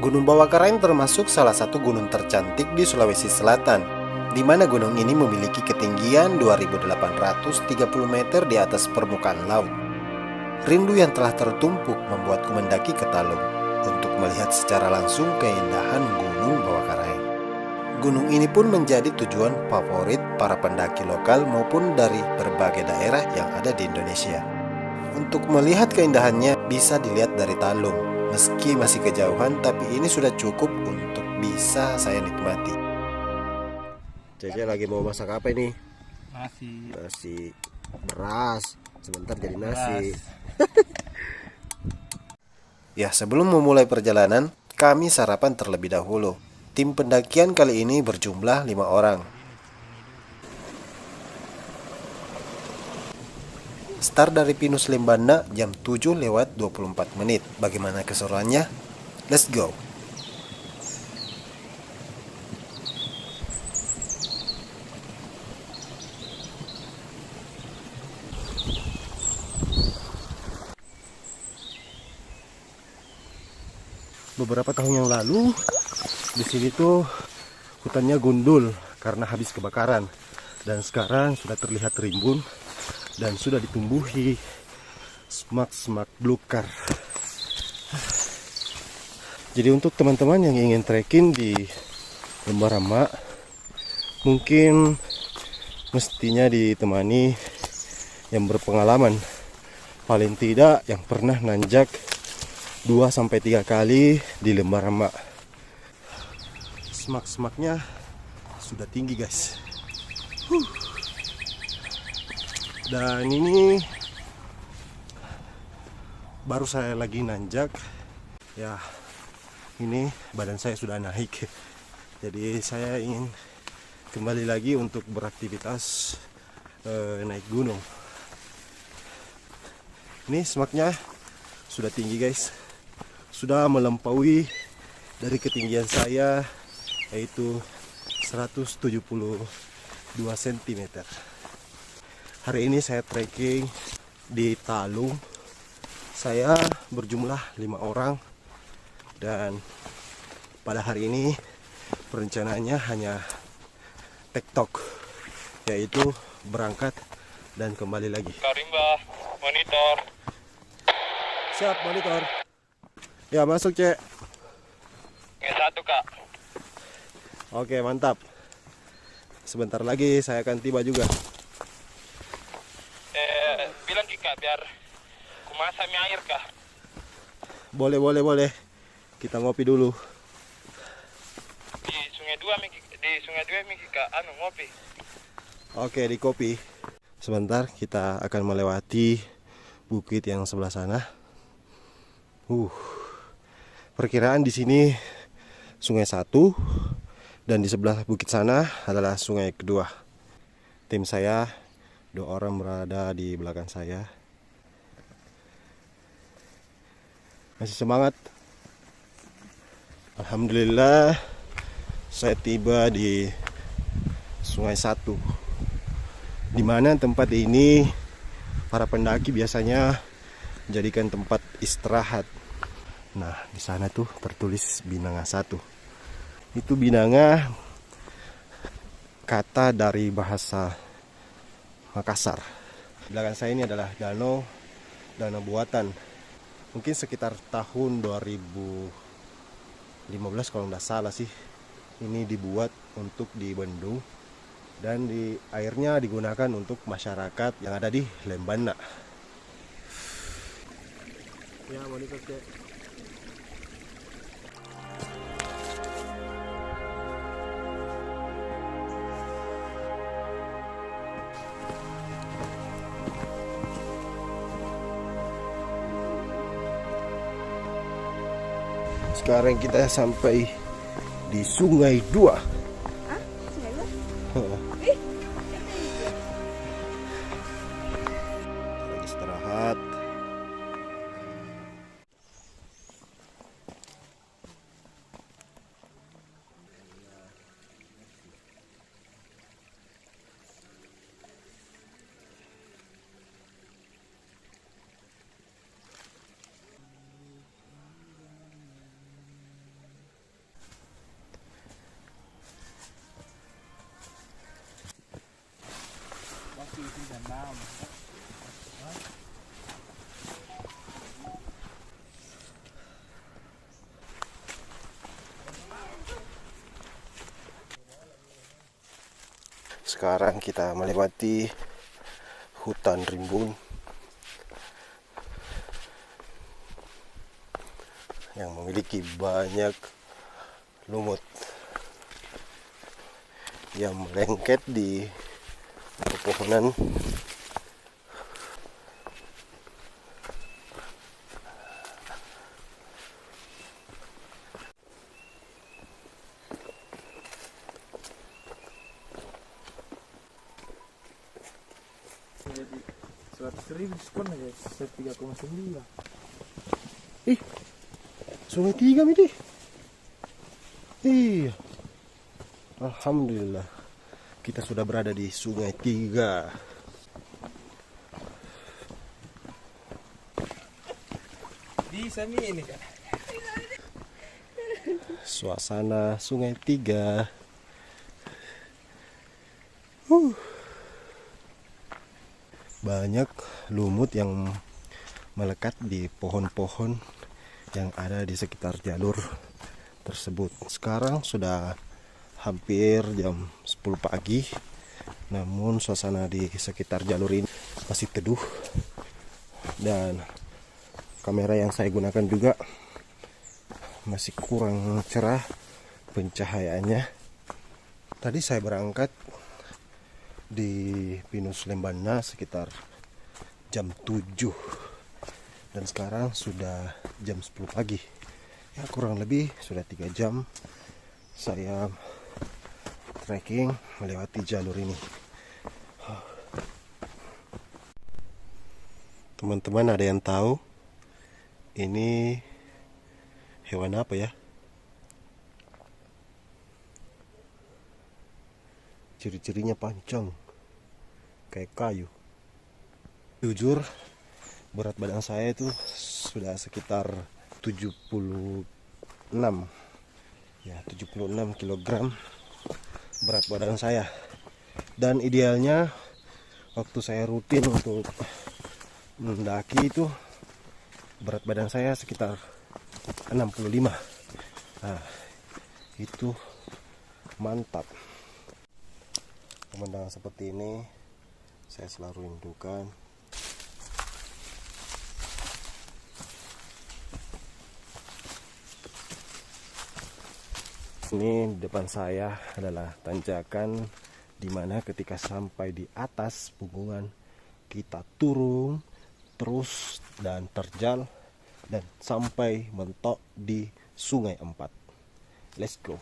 Gunung Bawakaraeng termasuk salah satu gunung tercantik di Sulawesi Selatan, di mana gunung ini memiliki ketinggian 2.830 meter di atas permukaan laut. Rindu yang telah tertumpuk membuatku mendaki ke Talung untuk melihat secara langsung keindahan Gunung Bawakaraeng. Gunung ini pun menjadi tujuan favorit para pendaki lokal maupun dari berbagai daerah yang ada di Indonesia. Untuk melihat keindahannya bisa dilihat dari Talung. Meski masih kejauhan, tapi ini sudah cukup untuk bisa saya nikmati. Cece lagi mau masak apa ini? Nasi beras. Sebentar jadi nasi. Ya, sebelum memulai perjalanan, kami sarapan terlebih dahulu. Tim pendakian kali ini berjumlah 5 orang. Start dari Pinus Lembana jam 7:24. Bagaimana keseruannya? Let's go! Beberapa tahun yang lalu, di sini tuh hutannya gundul karena habis kebakaran. Dan sekarang sudah terlihat rimbun dan sudah ditumbuhi semak-semak belukar. Jadi untuk teman-teman yang ingin trekking di Lembah Rama, mungkin mestinya ditemani yang berpengalaman, paling tidak yang pernah nanjak 2-3 kali di Lembah Rama. Semak-semaknya sudah tinggi guys. Dan ini baru saya lagi nanjak. Ya, ini badan saya sudah naik. Jadi saya ingin kembali lagi untuk beraktivitas naik gunung. Ini semaknya sudah tinggi guys. Sudah melampaui dari ketinggian saya, yaitu 172 cm. Hari ini saya trekking di Talung. Saya berjumlah 5 orang. Dan pada hari ini perencanaannya hanya tektok, yaitu berangkat dan kembali lagi. Karimba, monitor. Siap, monitor. Ya, masuk, Cek. Yang satu, Kak. Oke, mantap. Sebentar lagi saya akan tiba juga. Bilang ke Kak biar ku masak mie air, Kak. Boleh. Kita ngopi dulu. Di Sungai Dua Miki, Kak, ngopi. Oke, di kopi. Sebentar kita akan melewati bukit yang sebelah sana. Perkiraan di sini sungai satu dan di sebelah bukit sana adalah sungai kedua. Tim saya 2 orang berada di belakang saya. Masih semangat. Alhamdulillah saya tiba di sungai satu, di mana tempat ini para pendaki biasanya menjadikan tempat istirahat. Nah, di sana tuh tertulis Binanga 1. Itu Binanga kata dari bahasa Makassar. Di belakang saya ini adalah danau buatan. Mungkin sekitar tahun 2015 kalau nggak salah sih. Ini dibuat untuk dibendung dan di airnya digunakan untuk masyarakat yang ada di Lembana. Ya, monitor Cek. Sekarang kita sampai di Sungai Dua. Hah? Sungai Dua? Lagi istirahat. Sekarang kita melewati hutan rimbun yang memiliki banyak lumut yang melengket di pepohonan. Jadi 100.000 diskon aja, 3,9. Ih, Sungai Tiga Midi. Iya. Alhamdulillah. Kita sudah berada di Sungai Tiga. Bisa nih ini kan. Suasana Sungai Tiga. Banyak lumut yang melekat di pohon-pohon yang ada di sekitar jalur tersebut. Sekarang sudah hampir jam 10 pagi, namun suasana di sekitar jalur ini masih teduh, dan kamera yang saya gunakan juga masih kurang cerah pencahayaannya. Tadi saya berangkat di Pinus Lembana sekitar jam 7 dan sekarang sudah jam 10 pagi. Ya, kurang lebih sudah 3 jam saya trekking melewati jalur ini. Teman-teman, ada yang tahu ini hewan apa ya? Ciri-cirinya panjang kayak kayu. Jujur, berat badan saya itu sudah sekitar 76 kg berat badan saya, dan idealnya waktu saya rutin untuk mendaki itu berat badan saya sekitar 65. Nah, itu mantap. Pemandangan seperti ini saya selalu rindukan. Ini di depan saya adalah tanjakan di mana ketika sampai di atas punggungan kita turun terus dan terjal dan sampai mentok di Sungai Empat. Let's go.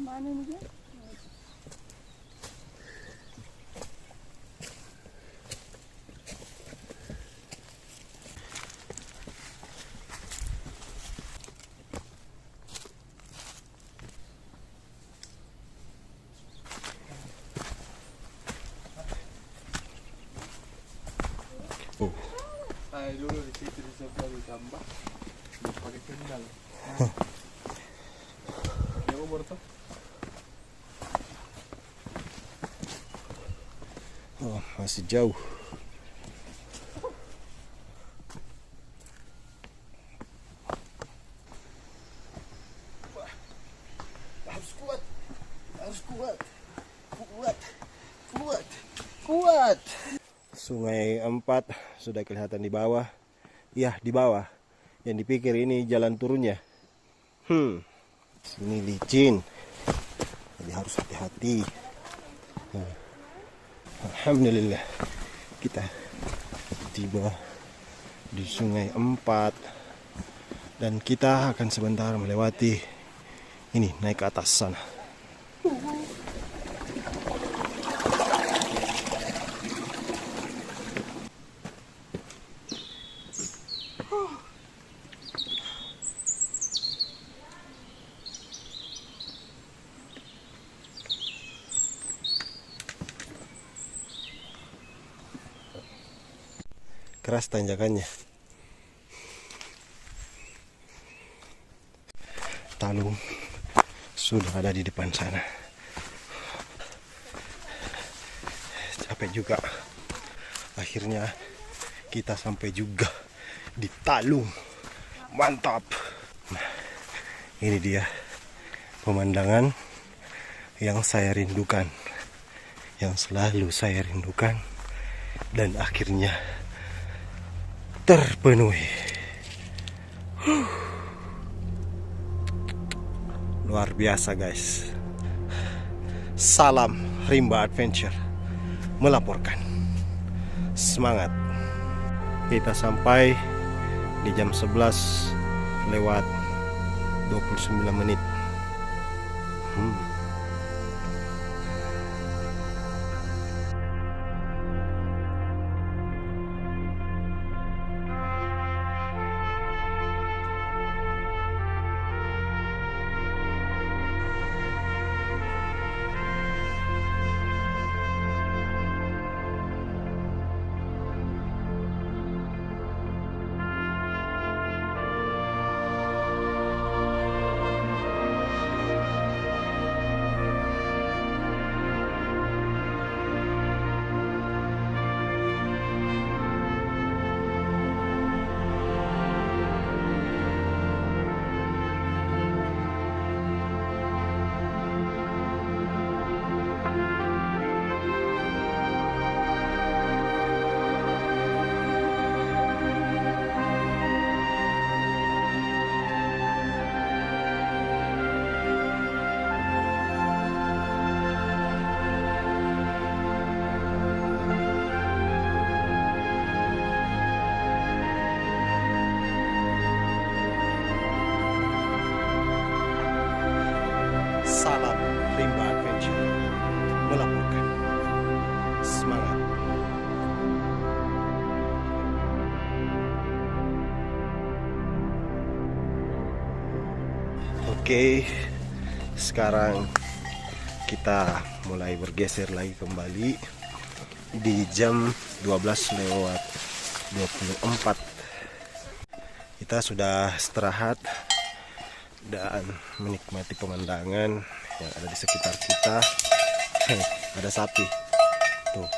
Mana nih dia? Dulu di situ di sebelah ditambah pakai sendal. Ya umur tuh. Oh, masih jauh. Harus kuat. Harus kuat. Kuat. Kuat. Kuat. Sungai Empat sudah kelihatan di bawah. Ya, di bawah. Yang dipikir ini jalan turunnya. Sini licin. Jadi harus hati-hati. Alhamdulillah kita tiba di Sungai Empat dan kita akan sebentar melewati ini, naik ke atas sana. Keras tanjakannya. Talung sudah ada di depan sana. Capek juga. Akhirnya kita sampai juga di Talung. Mantap. Nah, ini dia pemandangan yang saya rindukan, yang selalu saya rindukan, dan akhirnya terpenuhi. Luar biasa guys. Salam Rimba Adventure melaporkan. Semangat. Kita sampai di jam 11 lewat 29 menit. Salam Rimba Adventure melaporkan. Semangat. Oke, sekarang kita mulai bergeser lagi kembali di jam 12 lewat 24. Kita sudah istirahat dan menikmati pemandangan yang ada di sekitar kita. Ada sapi tuh.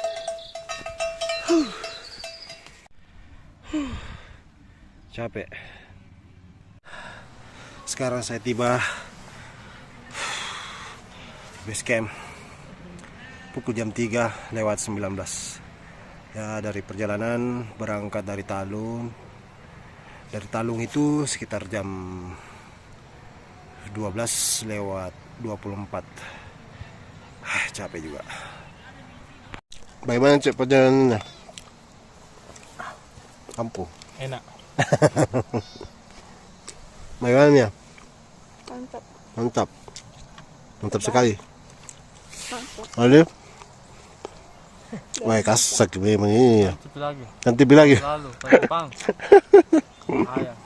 Capek. Sekarang saya tiba base camp pukul jam 3 lewat 19. Ya, dari perjalanan berangkat dari Talung. Dari Talung itu sekitar jam 12 lewat 24. Capek juga. Bagaimana cek perjalanannya? Kampung. Enak. Bagaimana? Mantap. Mantap. Mantap sekali. Mantap. Ada? Wah, kasak memang ini. Nanti lagi. Nanti lagi. Lalu, Jepang. Ayah.